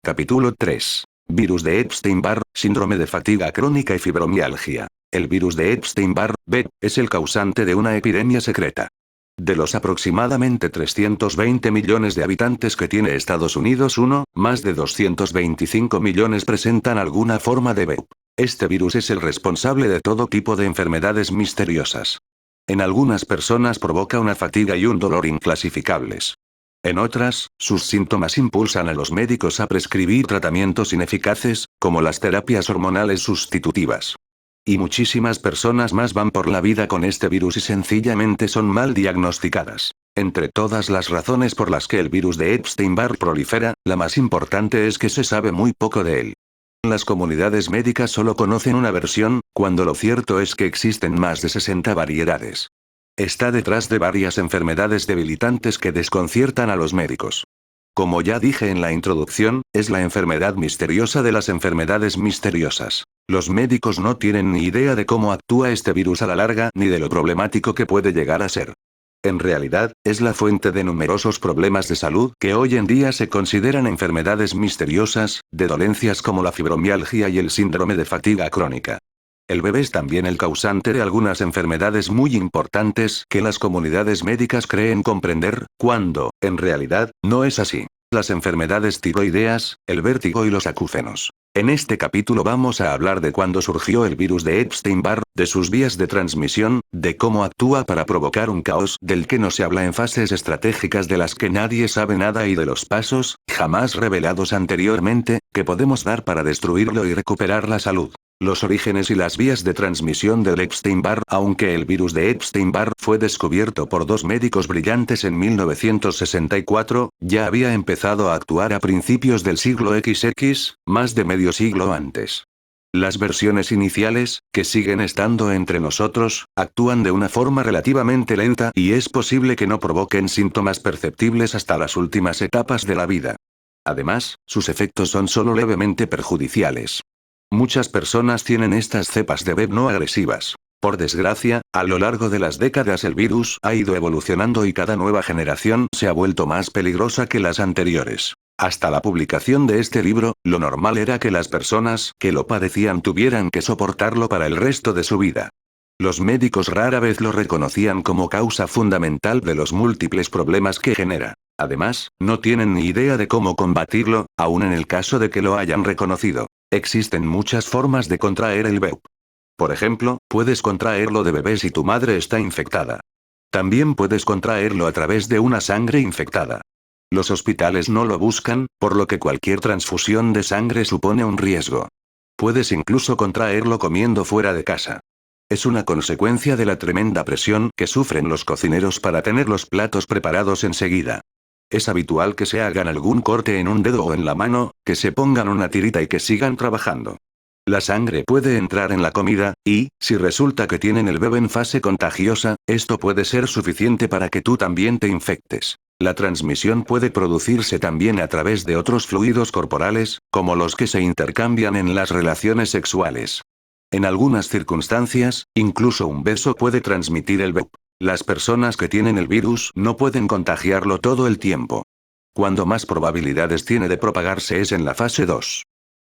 Capítulo 3. Virus de Epstein-Barr, síndrome de fatiga crónica y fibromialgia. El virus de Epstein-Barr, B, es el causante de una epidemia secreta. De los aproximadamente 320 millones de habitantes que tiene Estados Unidos, más de 225 millones presentan alguna forma de VEP. Este virus es el responsable de todo tipo de enfermedades misteriosas. En algunas personas provoca una fatiga y un dolor inclasificables. En otras, sus síntomas impulsan a los médicos a prescribir tratamientos ineficaces, como las terapias hormonales sustitutivas. Y muchísimas personas más van por la vida con este virus y sencillamente son mal diagnosticadas. Entre todas las razones por las que el virus de Epstein-Barr prolifera, la más importante es que se sabe muy poco de él. Las comunidades médicas solo conocen una versión, cuando lo cierto es que existen más de 60 variedades. Está detrás de varias enfermedades debilitantes que desconciertan a los médicos. Como ya dije en la introducción, es la enfermedad misteriosa de las enfermedades misteriosas. Los médicos no tienen ni idea de cómo actúa este virus a la larga ni de lo problemático que puede llegar a ser. En realidad, es la fuente de numerosos problemas de salud que hoy en día se consideran enfermedades misteriosas, de dolencias como la fibromialgia y el síndrome de fatiga crónica. El bebé es también el causante de algunas enfermedades muy importantes que las comunidades médicas creen comprender, cuando, en realidad, no es así. Las enfermedades tiroideas, el vértigo y los acúfenos. En este capítulo vamos a hablar de cuándo surgió el virus de Epstein-Barr, de sus vías de transmisión, de cómo actúa para provocar un caos del que no se habla en fases estratégicas de las que nadie sabe nada y de los pasos, jamás revelados anteriormente, que podemos dar para destruirlo y recuperar la salud. Los orígenes y las vías de transmisión del Epstein-Barr. Aunque el virus de Epstein-Barr fue descubierto por dos médicos brillantes en 1964, ya había empezado a actuar a principios del siglo XX, más de medio siglo antes. Las versiones iniciales, que siguen estando entre nosotros, actúan de una forma relativamente lenta y es posible que no provoquen síntomas perceptibles hasta las últimas etapas de la vida. Además, sus efectos son solo levemente perjudiciales. Muchas personas tienen estas cepas de VEP no agresivas. Por desgracia, a lo largo de las décadas el virus ha ido evolucionando y cada nueva generación se ha vuelto más peligrosa que las anteriores. Hasta la publicación de este libro, lo normal era que las personas que lo padecían tuvieran que soportarlo para el resto de su vida. Los médicos rara vez lo reconocían como causa fundamental de los múltiples problemas que genera. Además, no tienen ni idea de cómo combatirlo, aun en el caso de que lo hayan reconocido. Existen muchas formas de contraer el VEP. Por ejemplo, puedes contraerlo de bebé si tu madre está infectada. También puedes contraerlo a través de una sangre infectada. Los hospitales no lo buscan, por lo que cualquier transfusión de sangre supone un riesgo. Puedes incluso contraerlo comiendo fuera de casa. Es una consecuencia de la tremenda presión que sufren los cocineros para tener los platos preparados enseguida. Es habitual que se hagan algún corte en un dedo o en la mano, que se pongan una tirita y que sigan trabajando. La sangre puede entrar en la comida, y, si resulta que tienen el bebé en fase contagiosa, esto puede ser suficiente para que tú también te infectes. La transmisión puede producirse también a través de otros fluidos corporales, como los que se intercambian en las relaciones sexuales. En algunas circunstancias, incluso un beso puede transmitir el VEP. Las personas que tienen el virus no pueden contagiarlo todo el tiempo. Cuando más probabilidades tiene de propagarse es en la fase 2.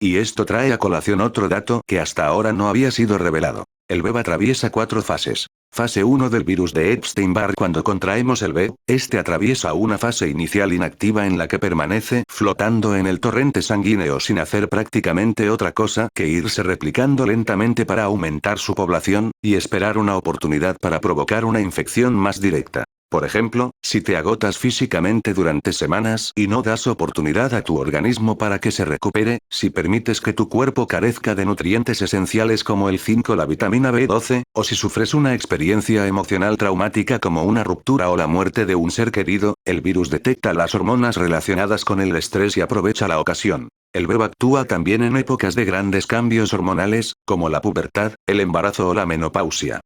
Y esto trae a colación otro dato que hasta ahora no había sido revelado. El VEP atraviesa 4 fases. Fase 1 del virus de Epstein-Barr. Cuando contraemos el VEP, este atraviesa una fase inicial inactiva en la que permanece flotando en el torrente sanguíneo sin hacer prácticamente otra cosa que irse replicando lentamente para aumentar su población, y esperar una oportunidad para provocar una infección más directa. Por ejemplo, si te agotas físicamente durante semanas y no das oportunidad a tu organismo para que se recupere, si permites que tu cuerpo carezca de nutrientes esenciales como el zinc o la vitamina B12, o si sufres una experiencia emocional traumática como una ruptura o la muerte de un ser querido, el virus detecta las hormonas relacionadas con el estrés y aprovecha la ocasión. El VEP actúa también en épocas de grandes cambios hormonales, como la pubertad, el embarazo o la menopausia.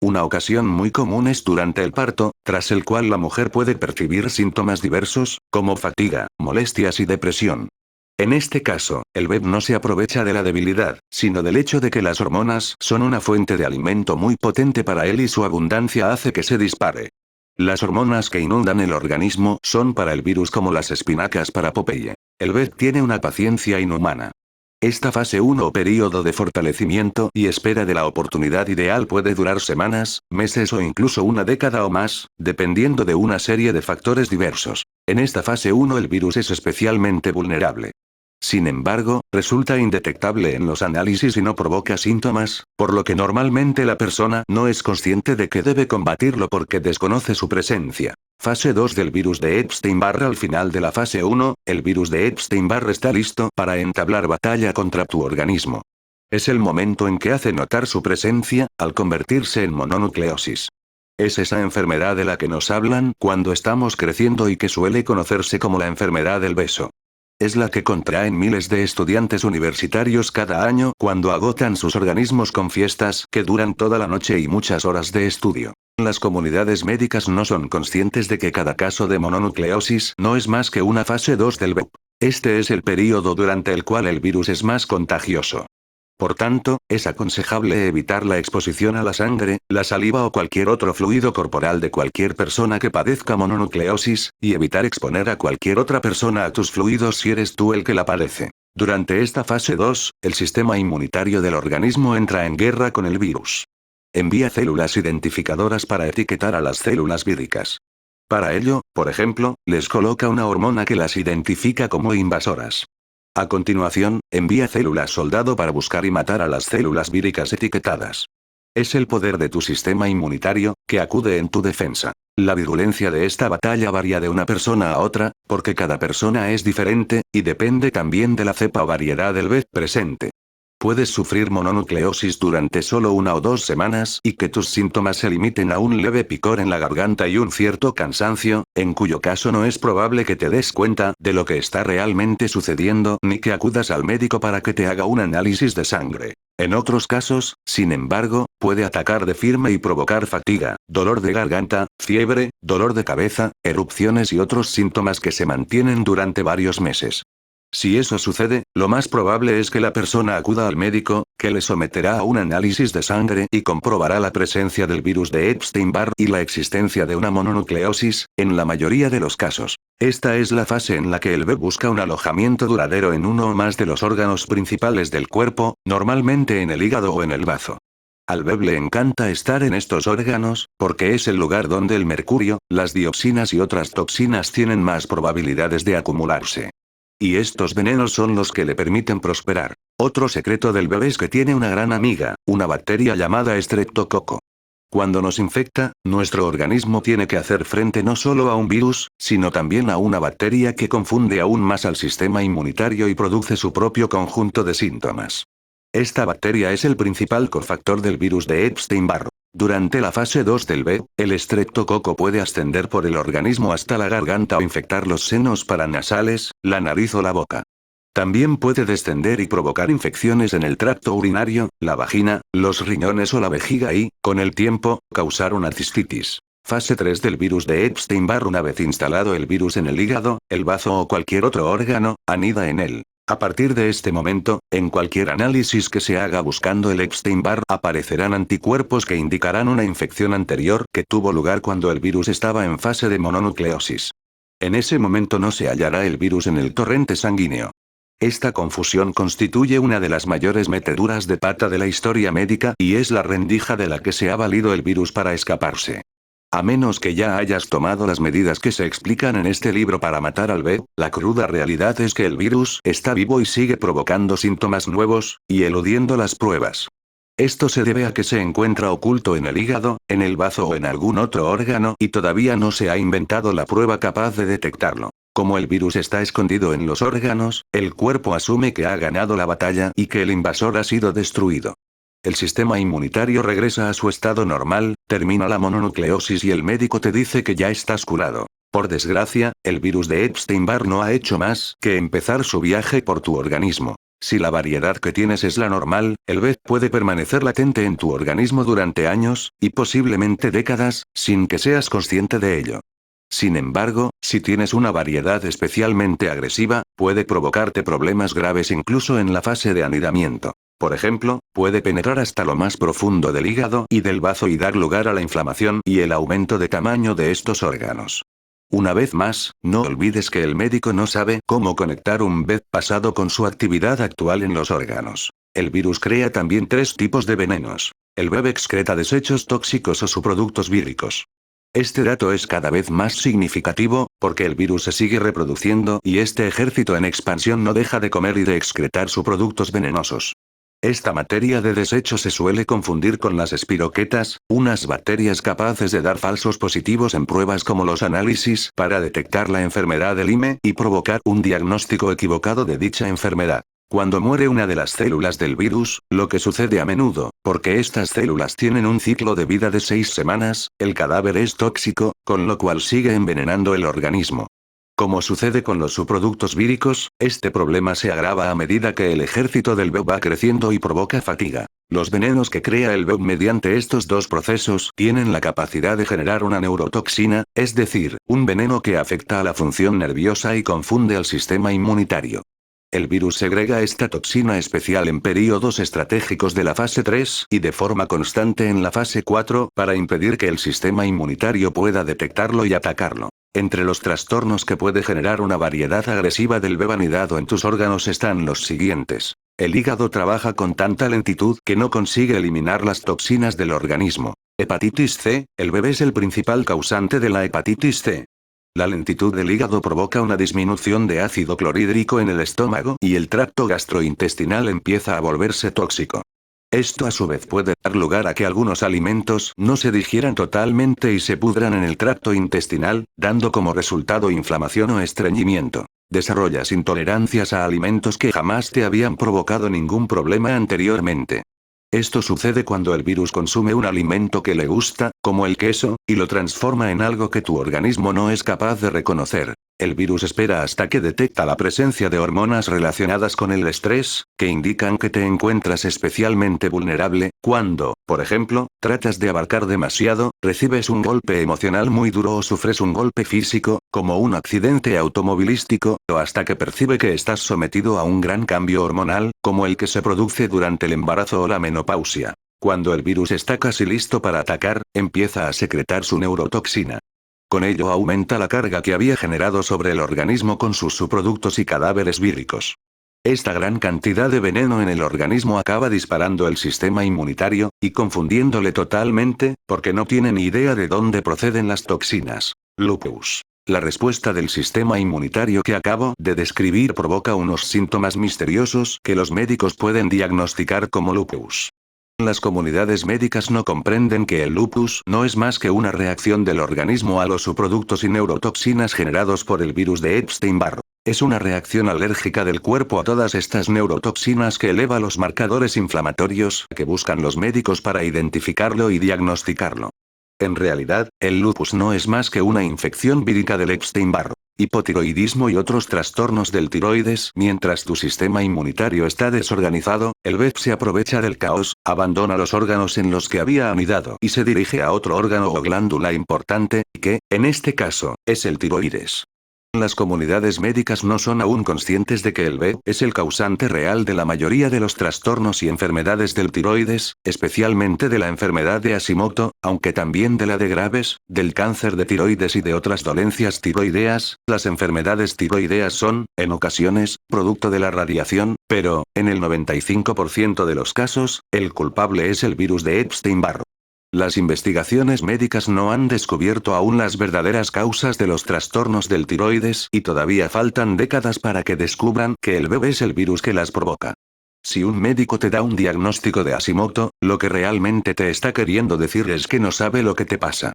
Una ocasión muy común es durante el parto, tras el cual la mujer puede percibir síntomas diversos, como fatiga, molestias y depresión. En este caso, el VEP no se aprovecha de la debilidad, sino del hecho de que las hormonas son una fuente de alimento muy potente para él y su abundancia hace que se dispare. Las hormonas que inundan el organismo son para el virus como las espinacas para Popeye. El BET tiene una paciencia inhumana. Esta fase 1 o período de fortalecimiento y espera de la oportunidad ideal puede durar semanas, meses o incluso una década o más, dependiendo de una serie de factores diversos. En esta fase 1 el virus es especialmente vulnerable. Sin embargo, resulta indetectable en los análisis y no provoca síntomas, por lo que normalmente la persona no es consciente de que debe combatirlo porque desconoce su presencia. Fase 2 del virus de Epstein-Barr. Al final de la fase 1, el virus de Epstein-Barr está listo para entablar batalla contra tu organismo. Es el momento en que hace notar su presencia, al convertirse en mononucleosis. Es esa enfermedad de la que nos hablan cuando estamos creciendo y que suele conocerse como la enfermedad del beso. Es la que contraen miles de estudiantes universitarios cada año cuando agotan sus organismos con fiestas que duran toda la noche y muchas horas de estudio. Las comunidades médicas no son conscientes de que cada caso de mononucleosis no es más que una fase 2 del VEP. Este es el período durante el cual el virus es más contagioso. Por tanto, es aconsejable evitar la exposición a la sangre, la saliva o cualquier otro fluido corporal de cualquier persona que padezca mononucleosis, y evitar exponer a cualquier otra persona a tus fluidos si eres tú el que la padece. Durante esta fase 2, el sistema inmunitario del organismo entra en guerra con el virus. Envía células identificadoras para etiquetar a las células víricas. Para ello, por ejemplo, les coloca una hormona que las identifica como invasoras. A continuación, envía células soldado para buscar y matar a las células víricas etiquetadas. Es el poder de tu sistema inmunitario, que acude en tu defensa. La virulencia de esta batalla varía de una persona a otra, porque cada persona es diferente, y depende también de la cepa o variedad del VEP presente. Puedes sufrir mononucleosis durante solo 1 o 2 semanas y que tus síntomas se limiten a un leve picor en la garganta y un cierto cansancio, en cuyo caso no es probable que te des cuenta de lo que está realmente sucediendo ni que acudas al médico para que te haga un análisis de sangre. En otros casos, sin embargo, puede atacar de firme y provocar fatiga, dolor de garganta, fiebre, dolor de cabeza, erupciones y otros síntomas que se mantienen durante varios meses. Si eso sucede, lo más probable es que la persona acuda al médico, que le someterá a un análisis de sangre y comprobará la presencia del virus de Epstein-Barr y la existencia de una mononucleosis, en la mayoría de los casos. Esta es la fase en la que el bebé busca un alojamiento duradero en uno o más de los órganos principales del cuerpo, normalmente en el hígado o en el bazo. Al bebé le encanta estar en estos órganos, porque es el lugar donde el mercurio, las dioxinas y otras toxinas tienen más probabilidades de acumularse. Y estos venenos son los que le permiten prosperar. Otro secreto del bebé es que tiene una gran amiga, una bacteria llamada Streptococcus. Cuando nos infecta, nuestro organismo tiene que hacer frente no solo a un virus, sino también a una bacteria que confunde aún más al sistema inmunitario y produce su propio conjunto de síntomas. Esta bacteria es el principal cofactor del virus de Epstein-Barr. Durante la fase 2 del B, el Streptococcus puede ascender por el organismo hasta la garganta o infectar los senos paranasales, la nariz o la boca. También puede descender y provocar infecciones en el tracto urinario, la vagina, los riñones o la vejiga y, con el tiempo, causar una cistitis. Fase 3 del virus de Epstein-Barr. Una vez instalado el virus en el hígado, el bazo o cualquier otro órgano, anida en él. A partir de este momento, en cualquier análisis que se haga buscando el Epstein-Barr aparecerán anticuerpos que indicarán una infección anterior que tuvo lugar cuando el virus estaba en fase de mononucleosis. En ese momento no se hallará el virus en el torrente sanguíneo. Esta confusión constituye una de las mayores meteduras de pata de la historia médica y es la rendija de la que se ha valido el virus para escaparse. A menos que ya hayas tomado las medidas que se explican en este libro para matar al bebé, la cruda realidad es que el virus está vivo y sigue provocando síntomas nuevos, y eludiendo las pruebas. Esto se debe a que se encuentra oculto en el hígado, en el bazo o en algún otro órgano y todavía no se ha inventado la prueba capaz de detectarlo. Como el virus está escondido en los órganos, el cuerpo asume que ha ganado la batalla y que el invasor ha sido destruido. El sistema inmunitario regresa a su estado normal, termina la mononucleosis y el médico te dice que ya estás curado. Por desgracia, el virus de Epstein-Barr no ha hecho más que empezar su viaje por tu organismo. Si la variedad que tienes es la normal, el VEP puede permanecer latente en tu organismo durante años, y posiblemente décadas, sin que seas consciente de ello. Sin embargo, si tienes una variedad especialmente agresiva, puede provocarte problemas graves incluso en la fase de anidamiento. Por ejemplo, puede penetrar hasta lo más profundo del hígado y del bazo y dar lugar a la inflamación y el aumento de tamaño de estos órganos. Una vez más, no olvides que el médico no sabe cómo conectar un BEP pasado con su actividad actual en los órganos. El virus crea también tres tipos de venenos. El BEP excreta desechos tóxicos o subproductos víricos. Este dato es cada vez más significativo, porque el virus se sigue reproduciendo y este ejército en expansión no deja de comer y de excretar subproductos venenosos. Esta materia de desecho se suele confundir con las espiroquetas, unas bacterias capaces de dar falsos positivos en pruebas como los análisis para detectar la enfermedad de Lyme y provocar un diagnóstico equivocado de dicha enfermedad. Cuando muere una de las células del virus, lo que sucede a menudo, porque estas células tienen un ciclo de vida de 6 semanas, el cadáver es tóxico, con lo cual sigue envenenando el organismo. Como sucede con los subproductos víricos, este problema se agrava a medida que el ejército del BEP va creciendo y provoca fatiga. Los venenos que crea el BEP mediante estos dos procesos tienen la capacidad de generar una neurotoxina, es decir, un veneno que afecta a la función nerviosa y confunde al sistema inmunitario. El virus segrega esta toxina especial en períodos estratégicos de la fase 3 y de forma constante en la fase 4 para impedir que el sistema inmunitario pueda detectarlo y atacarlo. Entre los trastornos que puede generar una variedad agresiva del BEP anidado en tus órganos están los siguientes. El hígado trabaja con tanta lentitud que no consigue eliminar las toxinas del organismo. Hepatitis C, el BEP es el principal causante de la hepatitis C. La lentitud del hígado provoca una disminución de ácido clorhídrico en el estómago y el tracto gastrointestinal empieza a volverse tóxico. Esto a su vez puede dar lugar a que algunos alimentos no se digieran totalmente y se pudran en el tracto intestinal, dando como resultado inflamación o estreñimiento. Desarrollas intolerancias a alimentos que jamás te habían provocado ningún problema anteriormente. Esto sucede cuando el virus consume un alimento que le gusta, como el queso, y lo transforma en algo que tu organismo no es capaz de reconocer. El virus espera hasta que detecta la presencia de hormonas relacionadas con el estrés, que indican que te encuentras especialmente vulnerable, cuando, por ejemplo, tratas de abarcar demasiado, recibes un golpe emocional muy duro o sufres un golpe físico, como un accidente automovilístico, o hasta que percibe que estás sometido a un gran cambio hormonal, como el que se produce durante el embarazo o la menopausia. Cuando el virus está casi listo para atacar, empieza a secretar su neurotoxina. Con ello aumenta la carga que había generado sobre el organismo con sus subproductos y cadáveres víricos. Esta gran cantidad de veneno en el organismo acaba disparando el sistema inmunitario, y confundiéndole totalmente, porque no tiene ni idea de dónde proceden las toxinas. Lupus. La respuesta del sistema inmunitario que acabo de describir provoca unos síntomas misteriosos que los médicos pueden diagnosticar como lupus. Las comunidades médicas no comprenden que el lupus no es más que una reacción del organismo a los subproductos y neurotoxinas generados por el virus de Epstein-Barr. Es una reacción alérgica del cuerpo a todas estas neurotoxinas que eleva los marcadores inflamatorios que buscan los médicos para identificarlo y diagnosticarlo. En realidad, el lupus no es más que una infección vírica del Epstein-Barr. Hipotiroidismo y otros trastornos del tiroides. Mientras tu sistema inmunitario está desorganizado, el BEP se aprovecha del caos, abandona los órganos en los que había anidado y se dirige a otro órgano o glándula importante, que, en este caso, es el tiroides. Las comunidades médicas no son aún conscientes de que el BEP es el causante real de la mayoría de los trastornos y enfermedades del tiroides, especialmente de la enfermedad de Hashimoto, aunque también de la de Graves, del cáncer de tiroides y de otras dolencias tiroideas. Las enfermedades tiroideas son, en ocasiones, producto de la radiación, pero, en el 95% de los casos, el culpable es el virus de Epstein-Barr. Las investigaciones médicas no han descubierto aún las verdaderas causas de los trastornos del tiroides y todavía faltan décadas para que descubran que el BEP es el virus que las provoca. Si un médico te da un diagnóstico de Hashimoto, lo que realmente te está queriendo decir es que no sabe lo que te pasa.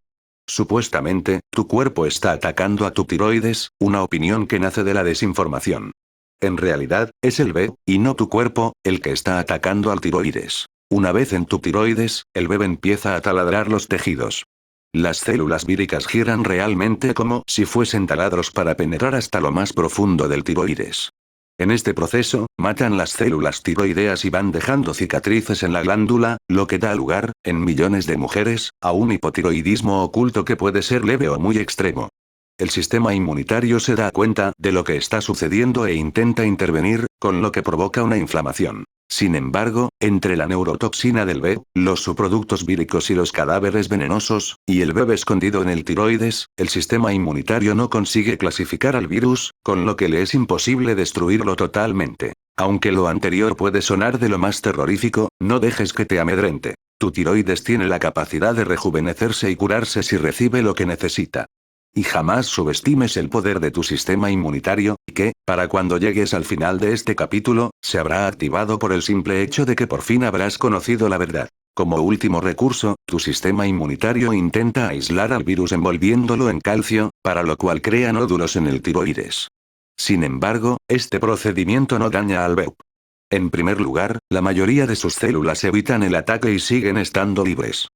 Supuestamente, tu cuerpo está atacando a tu tiroides, una opinión que nace de la desinformación. En realidad, es el BEP, y no tu cuerpo, el que está atacando al tiroides. Una vez en tu tiroides, el BEP empieza a taladrar los tejidos. Las células víricas giran realmente como si fuesen taladros para penetrar hasta lo más profundo del tiroides. En este proceso, matan las células tiroideas y van dejando cicatrices en la glándula, lo que da lugar, en millones de mujeres, a un hipotiroidismo oculto que puede ser leve o muy extremo. el sistema inmunitario se da cuenta de lo que está sucediendo e intenta intervenir, con lo que provoca una inflamación. Sin embargo, entre la neurotoxina del B, los subproductos víricos y los cadáveres venenosos, y el bebé escondido en el tiroides, el sistema inmunitario no consigue clasificar al virus, con lo que le es imposible destruirlo totalmente. Aunque lo anterior puede sonar de lo más terrorífico, no dejes que te amedrente. Tu tiroides tiene la capacidad de rejuvenecerse y curarse si recibe lo que necesita. Y jamás subestimes el poder de tu sistema inmunitario, que, para cuando llegues al final de este capítulo, se habrá activado por el simple hecho de que por fin habrás conocido la verdad. Como último recurso, tu sistema inmunitario intenta aislar al virus envolviéndolo en calcio, para lo cual crea nódulos en el tiroides. Sin embargo, este procedimiento no daña al BEP. En primer lugar, la mayoría de sus células evitan el ataque y siguen estando libres.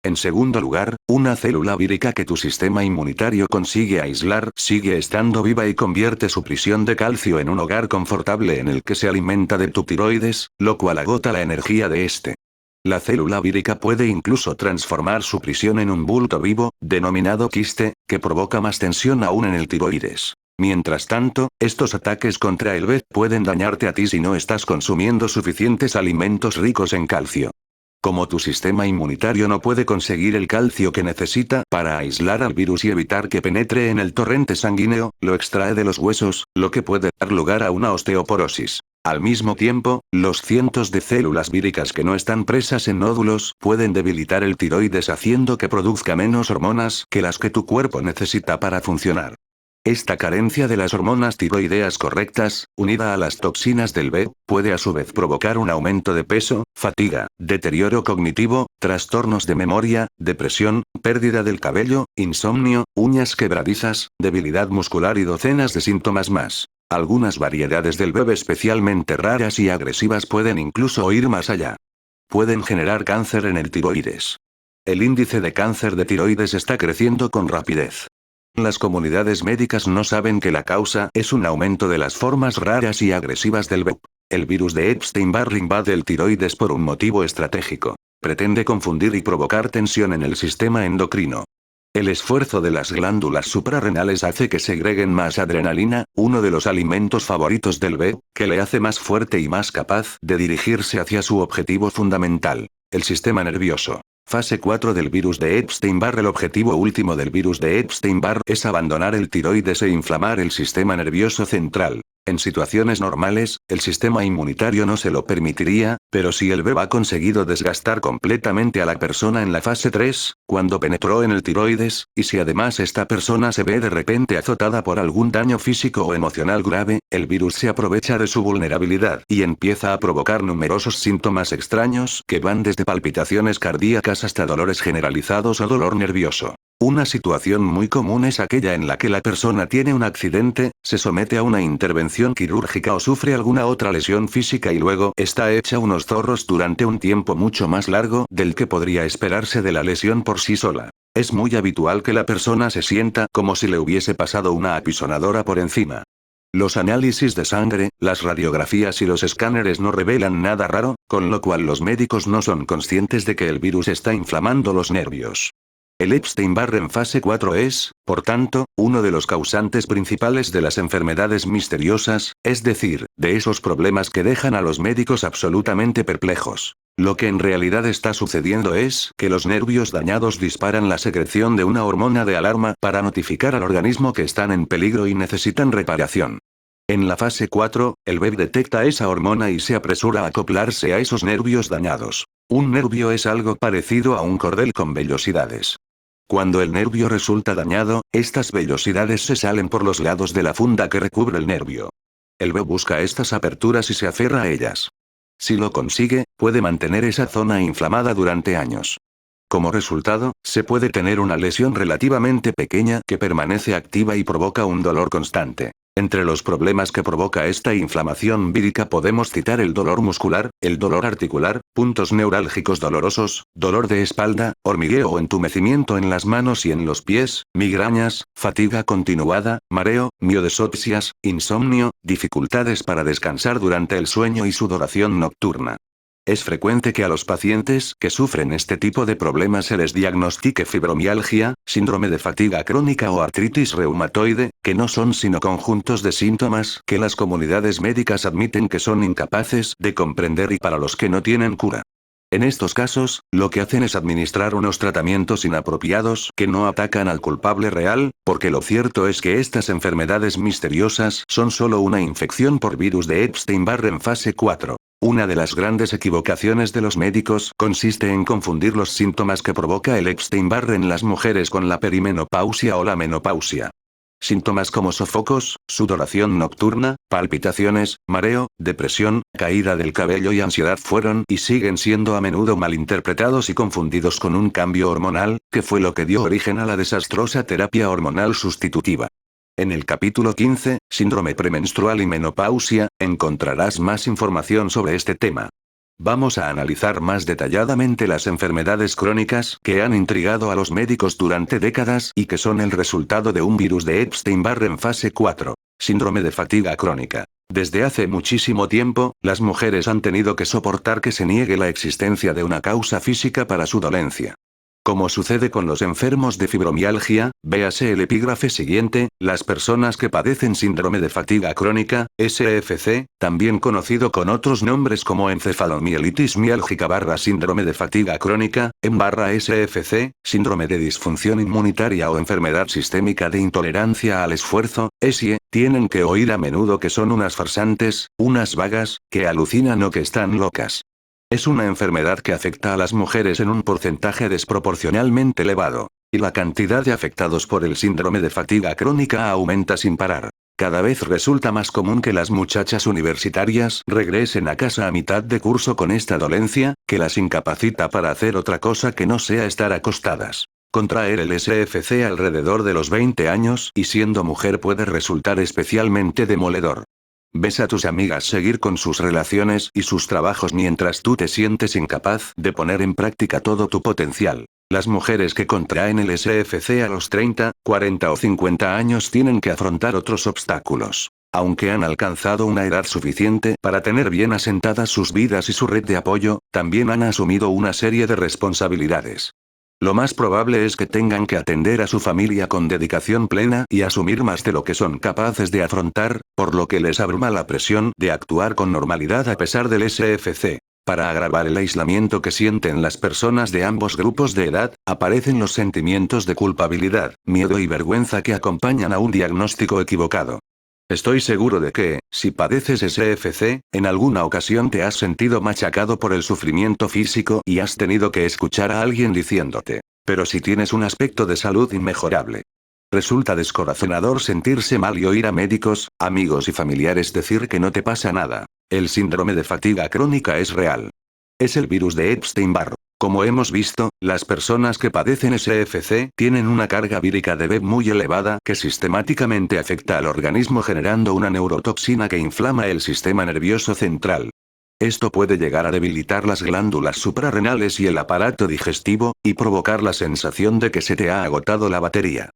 En segundo lugar, una célula vírica que tu sistema inmunitario consigue aislar sigue estando viva y convierte su prisión de calcio en un hogar confortable en el que se alimenta de tu tiroides, lo cual agota la energía de este. La célula vírica puede incluso transformar su prisión en un bulto vivo, denominado quiste, que provoca más tensión aún en el tiroides. Mientras tanto, estos ataques contra el B pueden dañarte a ti si no estás consumiendo suficientes alimentos ricos en calcio. Como tu sistema inmunitario no puede conseguir el calcio que necesita para aislar al virus y evitar que penetre en el torrente sanguíneo, lo extrae de los huesos, lo que puede dar lugar a una osteoporosis. Al mismo tiempo, los cientos de células víricas que no están presas en nódulos pueden debilitar el tiroides haciendo que produzca menos hormonas que las que tu cuerpo necesita para funcionar. Esta carencia de las hormonas tiroideas correctas, unida a las toxinas del B, puede a su vez provocar un aumento de peso, fatiga, deterioro cognitivo, trastornos de memoria, depresión, pérdida del cabello, insomnio, uñas quebradizas, debilidad muscular y docenas de síntomas más. Algunas variedades del B especialmente raras y agresivas pueden incluso ir más allá. Pueden generar cáncer en el tiroides. El índice de cáncer de tiroides está creciendo con rapidez. Las comunidades médicas no saben que la causa es un aumento de las formas raras y agresivas del BEP. El virus de Epstein-Barr invade el tiroides por un motivo estratégico. Pretende confundir y provocar tensión en el sistema endocrino. El esfuerzo de las glándulas suprarrenales hace que segreguen más adrenalina, uno de los alimentos favoritos del BEP, que le hace más fuerte y más capaz de dirigirse hacia su objetivo fundamental, el sistema nervioso. Fase 4 del virus de Epstein-Barr. El objetivo último del virus de Epstein-Barr es abandonar el tiroides e inflamar el sistema nervioso central. En situaciones normales, el sistema inmunitario no se lo permitiría, pero si el BEP ha conseguido desgastar completamente a la persona en la fase 3, cuando penetró en el tiroides, y si además esta persona se ve de repente azotada por algún daño físico o emocional grave, el virus se aprovecha de su vulnerabilidad y empieza a provocar numerosos síntomas extraños que van desde palpitaciones cardíacas hasta dolores generalizados o dolor nervioso. Una situación muy común es aquella en la que la persona tiene un accidente, se somete a una intervención quirúrgica o sufre alguna otra lesión física y luego está hecha unos zorros durante un tiempo mucho más largo del que podría esperarse de la lesión por sí sola. Es muy habitual que la persona se sienta como si le hubiese pasado una apisonadora por encima. Los análisis de sangre, las radiografías y los escáneres no revelan nada raro, con lo cual los médicos no son conscientes de que el virus está inflamando los nervios. El Epstein-Barr en fase 4 es, por tanto, uno de los causantes principales de las enfermedades misteriosas, es decir, de esos problemas que dejan a los médicos absolutamente perplejos. Lo que en realidad está sucediendo es que los nervios dañados disparan la secreción de una hormona de alarma para notificar al organismo que están en peligro y necesitan reparación. En la fase 4, el BEP detecta esa hormona y se apresura a acoplarse a esos nervios dañados. Un nervio es algo parecido a un cordel con vellosidades. Cuando el nervio resulta dañado, estas vellosidades se salen por los lados de la funda que recubre el nervio. El BEP busca estas aperturas y se aferra a ellas. Si lo consigue, puede mantener esa zona inflamada durante años. Como resultado, se puede tener una lesión relativamente pequeña que permanece activa y provoca un dolor constante. Entre los problemas que provoca esta inflamación vírica podemos citar el dolor muscular, el dolor articular, puntos neurálgicos dolorosos, dolor de espalda, hormigueo o entumecimiento en las manos y en los pies, migrañas, fatiga continuada, mareo, miodesopsias, insomnio, dificultades para descansar durante el sueño y sudoración nocturna. Es frecuente que a los pacientes que sufren este tipo de problemas se les diagnostique fibromialgia, síndrome de fatiga crónica o artritis reumatoide, que no son sino conjuntos de síntomas que las comunidades médicas admiten que son incapaces de comprender y para los que no tienen cura. En estos casos, lo que hacen es administrar unos tratamientos inapropiados que no atacan al culpable real, porque lo cierto es que estas enfermedades misteriosas son solo una infección por virus de Epstein-Barr en fase 4. Una de las grandes equivocaciones de los médicos consiste en confundir los síntomas que provoca el Epstein-Barr en las mujeres con la perimenopausia o la menopausia. Síntomas como sofocos, sudoración nocturna, palpitaciones, mareo, depresión, caída del cabello y ansiedad fueron y siguen siendo a menudo malinterpretados y confundidos con un cambio hormonal, que fue lo que dio origen a la desastrosa terapia hormonal sustitutiva. En el capítulo 15, Síndrome premenstrual y menopausia, encontrarás más información sobre este tema. Vamos a analizar más detalladamente las enfermedades crónicas que han intrigado a los médicos durante décadas y que son el resultado de un virus de Epstein-Barr en fase 4. Síndrome de fatiga crónica. Desde hace muchísimo tiempo, las mujeres han tenido que soportar que se niegue la existencia de una causa física para su dolencia. Como sucede con los enfermos de fibromialgia, véase el epígrafe siguiente, las personas que padecen síndrome de fatiga crónica, SFC, también conocido con otros nombres como encefalomielitis miálgica / síndrome de fatiga crónica, SFC, síndrome de disfunción inmunitaria o enfermedad sistémica de intolerancia al esfuerzo, SIE, tienen que oír a menudo que son unas farsantes, unas vagas, que alucinan o que están locas. Es una enfermedad que afecta a las mujeres en un porcentaje desproporcionalmente elevado. Y la cantidad de afectados por el síndrome de fatiga crónica aumenta sin parar. Cada vez resulta más común que las muchachas universitarias regresen a casa a mitad de curso con esta dolencia, que las incapacita para hacer otra cosa que no sea estar acostadas. Contraer el SFC alrededor de los 20 años y siendo mujer puede resultar especialmente demoledor. Ves a tus amigas seguir con sus relaciones y sus trabajos mientras tú te sientes incapaz de poner en práctica todo tu potencial. Las mujeres que contraen el SFC a los 30, 40 o 50 años tienen que afrontar otros obstáculos. Aunque han alcanzado una edad suficiente para tener bien asentadas sus vidas y su red de apoyo, también han asumido una serie de responsabilidades. Lo más probable es que tengan que atender a su familia con dedicación plena y asumir más de lo que son capaces de afrontar, por lo que les abruma la presión de actuar con normalidad a pesar del SFC. Para agravar el aislamiento que sienten las personas de ambos grupos de edad, aparecen los sentimientos de culpabilidad, miedo y vergüenza que acompañan a un diagnóstico equivocado. Estoy seguro de que, si padeces SFC, en alguna ocasión te has sentido machacado por el sufrimiento físico y has tenido que escuchar a alguien diciéndote, pero si tienes un aspecto de salud inmejorable. Resulta descorazonador sentirse mal y oír a médicos, amigos y familiares decir que no te pasa nada. El síndrome de fatiga crónica es real. Es el virus de Epstein-Barr. Como hemos visto, las personas que padecen SFC tienen una carga vírica de B muy elevada que sistemáticamente afecta al organismo generando una neurotoxina que inflama el sistema nervioso central. Esto puede llegar a debilitar las glándulas suprarrenales y el aparato digestivo, y provocar la sensación de que se te ha agotado la batería.